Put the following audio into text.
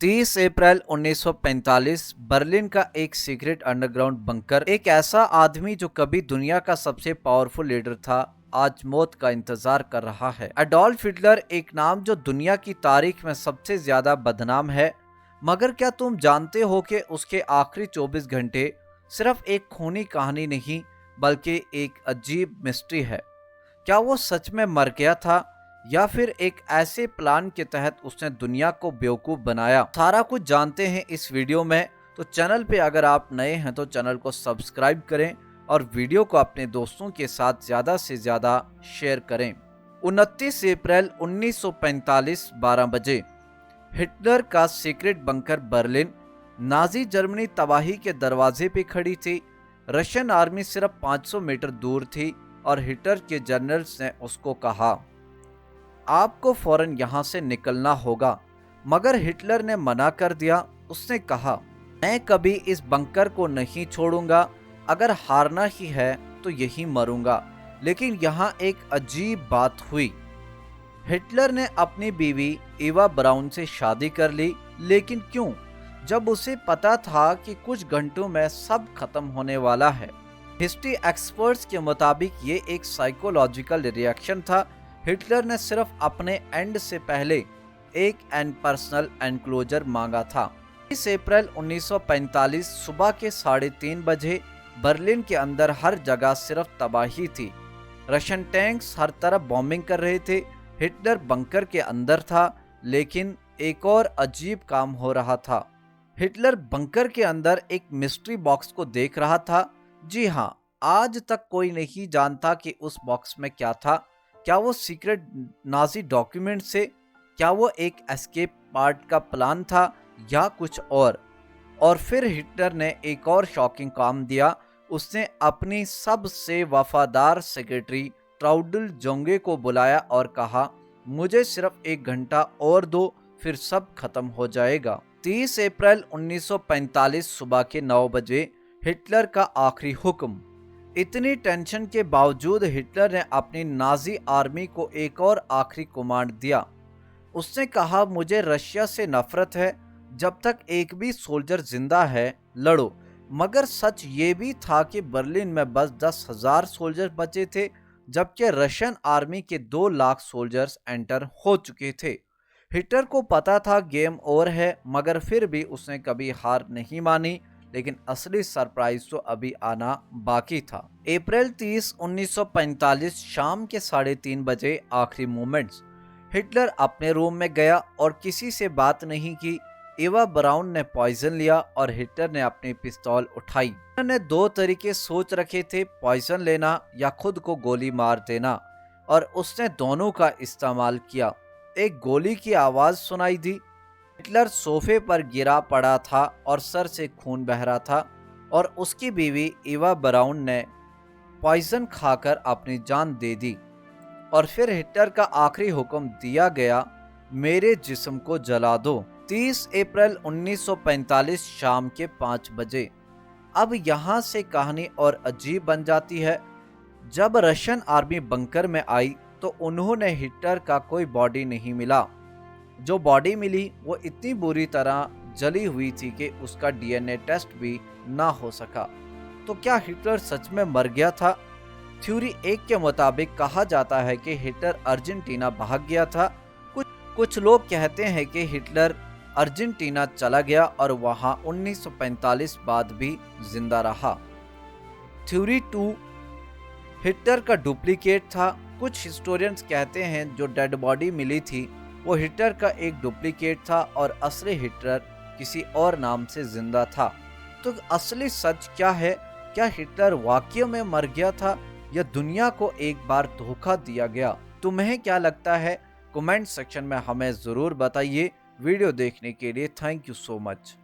30 अप्रैल 1945 Berlin का एक secret underground bunker. एक ऐसा आदमी जो कभी दुनिया का सबसे पावरफुल लीडर था, आज मौत का इंतजार कर रहा है। एडोल्फ हिटलर, एक नाम जो दुनिया की तारीख में सबसे ज्यादा बदनाम है। मगर क्या तुम जानते हो कि उसके आखिरी 24 घंटे सिर्फ एक खूनी कहानी नहीं बल्कि एक अजीब मिस्ट्री है। क्या वो सच में मर गया था या फिर एक ऐसे प्लान के तहत उसने दुनिया को बेवकूफ बनाया? सारा कुछ जानते हैं इस वीडियो में। तो चैनल पे अगर आप नए हैं तो चैनल को सब्सक्राइब करें और वीडियो को अपने दोस्तों के साथ ज्यादा से ज्यादा शेयर करें। 29 अप्रैल 1945 12 बजे हिटलर का secret bunker Berlin. Nazi Germany तबाही के दरवाजे पे खड़ी थी। रशियन आर्मी सिर्फ 500 मीटर दूर थी और हिटलर के जनरल्स ने उसको कहा, आपको फौरन यहां से निकलना होगा। मगर हिटलर ने मना कर दिया। उसने कहा, मैं कभी इस बंकर को नहीं छोड़ूंगा। अगर हारना ही है तो यही मरूंगा। लेकिन यहाँ एक अजीब बात हुई। हिटलर ने अपनी बीवी एवा ब्राउन से शादी कर ली। लेकिन क्यों? जब उसे पता था कि कुछ घंटों में सब खत्म होने वाला है। हिस्ट्री एक्सपर्ट्स के मुताबिक ये एक साइकोलॉजिकल रिएक्शन था। हिटलर ने सिर्फ अपने एंड से पहले एक पर्सनल एनक्लोजर मांगा था। 30 अप्रैल 1945 सुबह के 3:30 बजे बर्लिन के अंदर हर जगह सिर्फ तबाही थी। रशियन टैंक्स हर तरफ बॉम्बिंग कर रहे थे। हिटलर बंकर के अंदर था, लेकिन एक और अजीब काम हो रहा था। हिटलर बंकर के अंदर एक मिस्ट्री बॉक्स को देख रहा था। जी हाँ, आज तक कोई नहीं जानता कि उस बॉक्स में क्या था। क्या वो सीक्रेट नाजी डॉक्यूमेंट से? क्या वो एक एस्केप पार्ट का प्लान था या कुछ और फिर हिटलर ने एक और शॉकिंग काम दिया। उसने अपनी सबसे वफादार सेक्रेटरी ट्राउडल जोंगे को बुलाया और कहा, मुझे सिर्फ 1 घंटा और दो, फिर सब खत्म हो जाएगा। 30 अप्रैल 1945 सुबह के 9 बजे हिटलर का आखिरी हुक्म। इतनी टेंशन के बावजूद हिटलर ने अपनी नाजी आर्मी को एक और आखिरी कमांड दिया। उसने कहा, मुझे रशिया से नफरत है। जब तक एक भी सोल्जर जिंदा है, लड़ो। मगर सच ये भी था कि बर्लिन में बस 10,000 सोल्जर बचे थे, जबकि रशियन आर्मी के 2 लाख सोल्जर्स एंटर हो चुके थे। हिटलर को पता था गेम ओवर है, मगर फिर भी उसने कभी हार नहीं मानी। लेकिन असली सरप्राइज तो अभी आना बाकी था। अप्रैल 30, 1945 शाम के 3:30 बजे आखिरी मोमेंट्स। हिटलर अपने रूम में गया और किसी से बात नहीं की। एवा ब्राउन ने पॉइजन लिया और हिटलर ने अपनी पिस्तौल उठाई। हिटलर ने 2 तरीके सोच रखे थे, पॉइजन लेना या खुद को गोली मार देना, और उसने दोनों का इस्तेमाल किया। एक गोली की आवाज सुनाई दी। हिटलर सोफे पर गिरा पड़ा था और सर से खून बह रहा था, और उसकी बीवी एवा ब्राउन ने पॉइजन खाकर अपनी जान दे दी। और फिर हिटलर का आखिरी हुक्म दिया गया, मेरे जिस्म को जला दो। 30 अप्रैल 1945 शाम के 5 बजे। अब यहाँ से कहानी और अजीब बन जाती है। जब रशियन आर्मी बंकर में आई तो उन्होंने हिटलर का कोई बॉडी नहीं मिला। जो बॉडी मिली वो इतनी बुरी तरह जली हुई थी कि उसका डीएनए टेस्ट भी ना हो सका। तो क्या हिटलर सच में मर गया था? थ्योरी 1 के मुताबिक कहा जाता है कि हिटलर अर्जेंटीना भाग गया था। कुछ लोग कहते हैं कि हिटलर अर्जेंटीना चला गया और वहां 1945 बाद भी जिंदा रहा। थ्योरी 2 हिटलर का डुप्लीकेट था। कुछ हिस्टोरियंस कहते हैं जो डेड बॉडी मिली थी वो हिटलर का एक डुप्लीकेट था और असली हिटलर किसी और नाम से जिंदा था। तो असली सच क्या है? क्या हिटलर वाकई में मर गया था या दुनिया को एक बार धोखा दिया गया? तुम्हें क्या लगता है? कमेंट सेक्शन में हमें ज़रूर बताइए। वीडियो देखने के लिए थैंक यू सो मच।